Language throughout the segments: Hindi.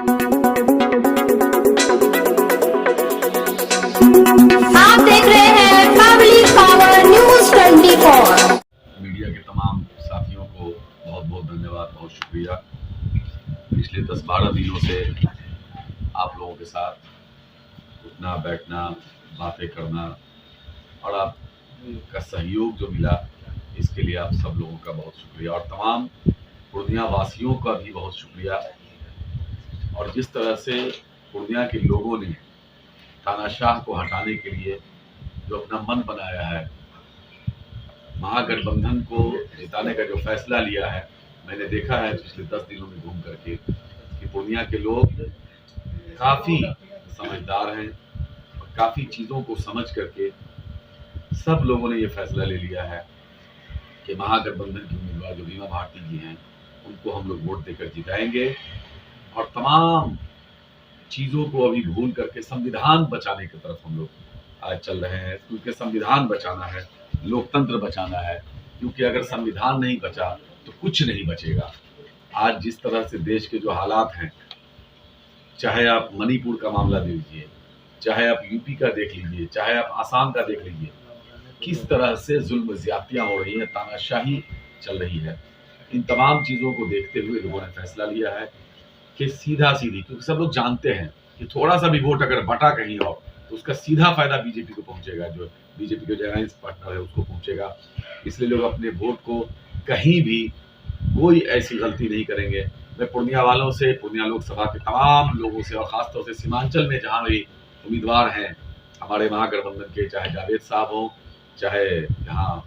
आप देख रहे हैं पब्लिक पावर न्यूज 24। मीडिया के तमाम साथियों को बहुत बहुत धन्यवाद, बहुत शुक्रिया। पिछले 10-12 दिनों से आप लोगों के साथ उठना बैठना, बातें करना और आपका सहयोग जो मिला, इसके लिए आप सब लोगों का बहुत शुक्रिया और तमाम पूर्णिया वासियों का भी बहुत शुक्रिया। और जिस तरह से पूर्णिया के लोगों ने तानाशाह को हटाने के लिए जो अपना मन बनाया है, महागठबंधन को जिताने का जो फैसला लिया है, मैंने देखा है पिछले 10 दिनों में घूम करके कि पूर्णिया के लोग काफ़ी समझदार हैं और काफ़ी चीज़ों को समझ करके सब लोगों ने ये फैसला ले लिया है कि महागठबंधन की उम्मीदवार जो बीमा भारती जी हैं, उनको हम लोग वोट देकर जिताएंगे और तमाम चीज़ों को अभी भूल करके संविधान बचाने की तरफ हम लोग आज चल रहे हैं, क्योंकि संविधान बचाना है, लोकतंत्र बचाना है। क्योंकि अगर संविधान नहीं बचा तो कुछ नहीं बचेगा। आज जिस तरह से देश के जो हालात हैं, चाहे आप मणिपुर का मामला देख लीजिए, चाहे आप यूपी का देख लीजिए, चाहे आप आसाम का देख लीजिए, किस तरह से जुल्म ज्यादतियां हो रही हैं, तानाशाही चल रही है। इन तमाम चीज़ों को देखते हुए लोगों ने फैसला लिया है कि सीधा सीधी, क्योंकि सब लोग जानते हैं कि थोड़ा सा भी वोट अगर बटा कहीं और तो उसका सीधा फायदा बीजेपी को पहुंचेगा, जो बीजेपी के जो अलायंस पार्टनर है उसको पहुंचेगा। इसलिए लोग अपने वोट को कहीं भी कोई ऐसी गलती नहीं करेंगे। मैं पूर्णिया वालों से, पूर्णिया लोकसभा के तमाम लोगों से और खासतौर से सीमांचल में जहाँ भी उम्मीदवार हैं हमारे महागठबंधन के, चाहे जावेद साहब हों, चाहे यहाँ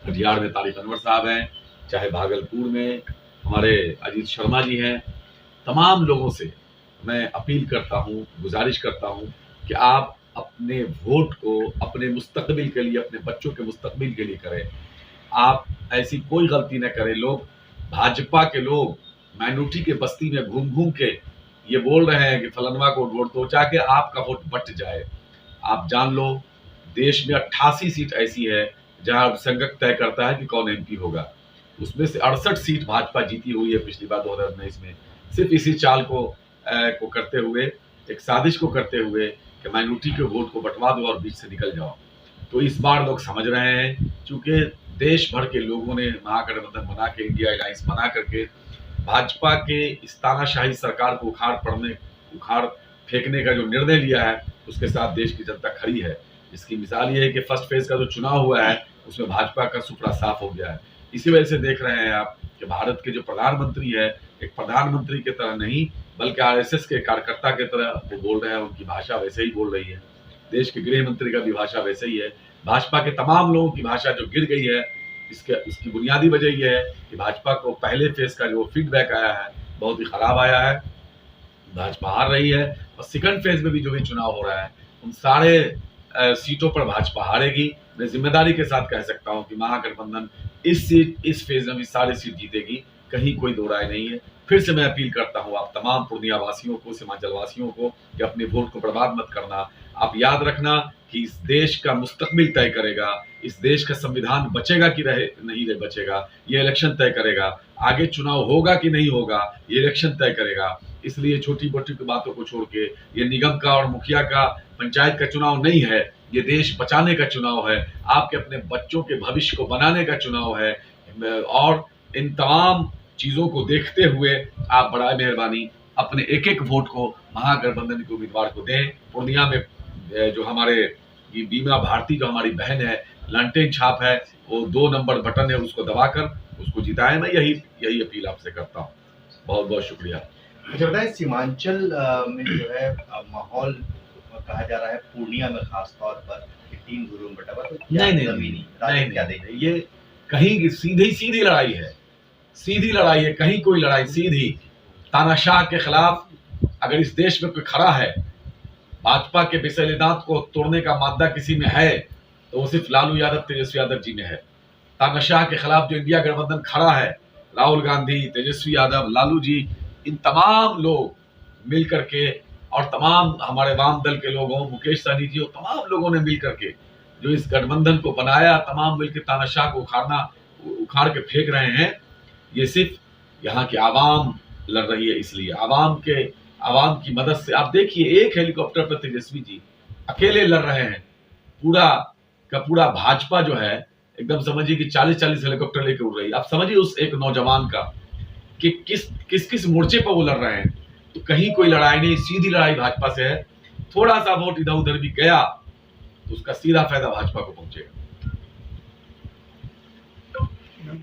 कटिहार में तारिक अनवर साहब हैं, चाहे भागलपुर में हमारे अजीत शर्मा जी हैं, तमाम लोगों से मैं अपील करता हूँ, गुजारिश करता हूँ कि आप अपने वोट को अपने मुस्तकबिल के लिए, अपने बच्चों के मुस्तकबिल के लिए करें। आप ऐसी कोई गलती न करें। लोग, भाजपा के लोग माइनॉरिटी के बस्ती में घूम घूम के ये बोल रहे हैं कि फलनवा को वोट दो, चाहे आपका वोट बट जाए। आप जान लो, देश में 88 सीट ऐसी है जहां संगत तय करता है कि कौन एमपी होगा। उसमें से 68 सीट भाजपा जीती हुई है पिछली बार 2019 में, सिर्फ इसी चाल को करते हुए, एक साजिश को करते हुए कि माइनॉरिटी के वोट को बंटवा दो और बीच से निकल जाओ। तो इस बार लोग समझ रहे हैं, क्योंकि देश भर के लोगों ने महागठबंधन बना के, इंडिया अलायंस बना करके भाजपा के इस तानाशाही सरकार को उखाड़ फेंकने का जो निर्णय लिया है, उसके साथ देश की जनता खड़ी है। इसकी मिसाल ये है कि फर्स्ट फेज का जो चुनाव हुआ है उसमें भाजपा का सुपड़ा साफ हो गया है। इसी वजह से देख रहे हैं आप कि भारत के जो प्रधानमंत्री है, एक प्रधानमंत्री की तरह नहीं बल्कि आरएसएस के कार्यकर्ता की तरह वो बोल रहे हैं। उनकी भाषा वैसे ही बोल रही है, देश के गृह मंत्री का भी भाषा वैसे ही है। भाजपा के तमाम लोगों की भाषा जो गिर गई है, इसकी बुनियादी वजह यह है कि भाजपा को पहले फेज का जो फीडबैक आया है बहुत ही खराब आया है, भाजपा हार रही है। और सेकंड फेज में भी जो भी चुनाव हो रहा है, उन सारे सीटों पर भाजपा हारेगी। मैं जिम्मेदारी के साथ कह सकता हूं कि महागठबंधन इस फेज में भी सारी सीट जीतेगी, कहीं कोई दो राय नहीं है। फिर से मैं अपील करता हूं आप तमाम पूर्णिया वासियों को, सीमांचल वासियों को कि अपने वोट को बर्बाद मत करना। आप याद रखना कि इस देश का मुस्तकबिल तय करेगा, इस देश का संविधान बचेगा कि नहीं बचेगा, ये इलेक्शन तय करेगा। आगे चुनाव होगा कि नहीं होगा, ये इलेक्शन तय करेगा। इसलिए छोटी मोटी बातों को छोड़ के, ये निगम का और मुखिया का, पंचायत का चुनाव नहीं है, ये देश बचाने का चुनाव है, आपके अपने बच्चों के भविष्य को बनाने का चुनाव है। और इन तमाम चीजों को देखते हुए आप बड़ा मेहरबानी अपने एक एक वोट को महागठबंधन के उम्मीदवार को दें। पूर्णिया में जो हमारे ये बीमा भारती जो हमारी बहन है, लंटेन छाप है, वो 2 नंबर बटन है, उसको दबाकर उसको जिताएं। मैं यही अपील आपसे करता हूँ। बहुत बहुत शुक्रिया। मुझे बताएं, सीमांचल में जो है माहौल कहा जा रहा है, पूर्णिया में खास तौर पर 3 गुरुओं में बटा हुआ, तो नहीं, ये कहीं सीधी लड़ाई है, सीधी लड़ाई है, कहीं कोई लड़ाई सीधी। तानाशाह के खिलाफ अगर इस देश में कोई खड़ा है, भाजपा के बिसलिदात को तोड़ने का मादा किसी में है तो वो सिर्फ लालू यादव, तेजस्वी यादव जी में है। तानाशाह के खिलाफ जो इंडिया गठबंधन खड़ा है, राहुल गांधी, तेजस्वी यादव, लालू जी, इन तमाम लोग मिल करके, और तमाम हमारे वाम दल के लोगों, मुकेश सहनी जी, और तमाम लोगों ने मिल करके जो इस गठबंधन को बनाया, तमाम मिलकर तानाशाह को उखाड़ के फेंक रहे हैं। ये सिर्फ यहाँ की आवाम लड़ रही है, इसलिए आवाम की मदद से। आप देखिए, एक हेलीकॉप्टर पर तेजस्वी जी अकेले लड़ रहे हैं, पूरा का पूरा भाजपा जो है एकदम समझिए कि 40-40 हेलीकॉप्टर लेके उड़ रही है। आप समझिए उस एक नौजवान का कि किस मोर्चे पर वो लड़ रहे हैं। तो कहीं कोई लड़ाई नहीं, सीधी लड़ाई भाजपा से है। थोड़ा सा वोट इधर उधर भी गया तो उसका सीधा फायदा भाजपा को पहुंचेगा।